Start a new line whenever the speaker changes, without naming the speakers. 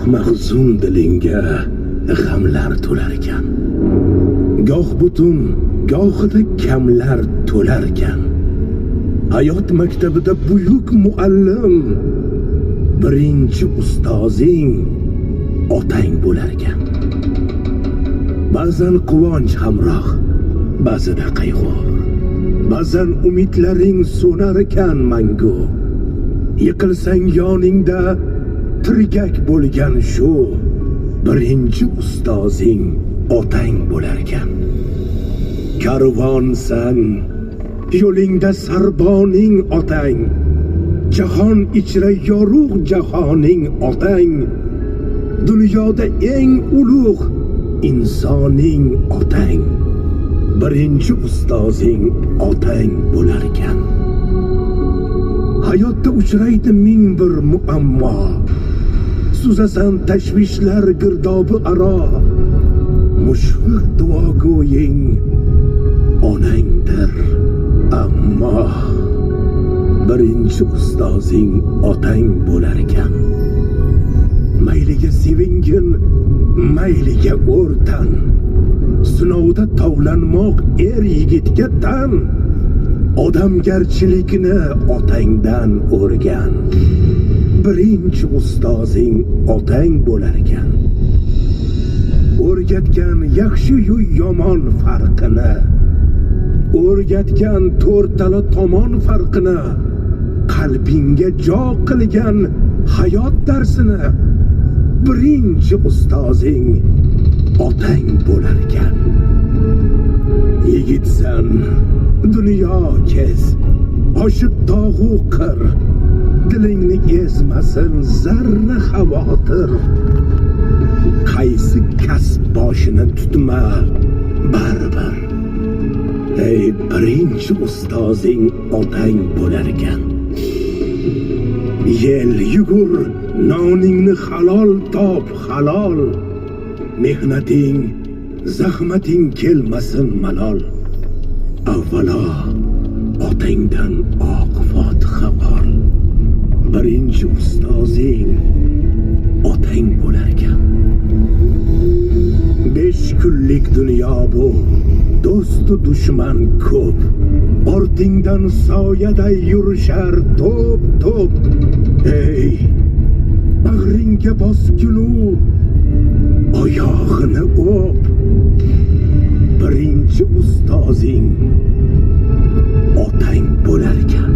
goh mahzun dilingga g'amlar to'larkan, goh butun gohida kamlar to'larkan. Hayot maktabida buyuk muallim, birinchi ustozing otang bo'larkan. Ba'zan quvonch hamroh, ba'zida qayg'u, ba'zan umidlaring so'nar ekan mangu. Yiqilsang yoningda tirgak bo'lgan shu birinchi ustozing otang bo'larkan. Karvonsan, yo'lingda sarboning otang, jahon ichra yorug' jahoning otang, dunyoda eng ulug' insoning otang, birinchi ustozing otang bo'larkan. Hayotda uchraydi ming bir muammo, suzasan tashvishlar girdobi aro. Mushfiq duogo'ying onangdir, ammo birinchi ustozing otang bo'larkan. Mayliga sevingin, mayliga o'rtan, sinovda tovlanmoq er yigitga tan. Odamgarchilikni otangdan o'rgan, birinchi ustozing otang bo'larkan. O'rgatgan yaxshi-yu yomon farqini, o'rgatgan to'rtala tomon farqini, qalbingga jo qilgan hayot darsini, birinchi ustozing otang bo'larkan. Yigitsan, dunyo kez, oshib tog'u qir, dilingni ezmasin zarra xavotir. Qaysi kasb boshini tutma baribir, ey birinchi ustozing otang bo'larkan. Yel yugur, noningni halol top, halol. Mehnating, zahmating kelmasin malol. Avvalo otangdan oq fotiha ol, birinchi ustozing otang bo'larkan. 5 kunlik dunyo bu, do'stu dushman ko'p, ortingdan soyaday yurishar to'p to'p. Ey bag'ringga bosginu oyog'ini o'p, birinchi ustozing otang bo'larkan.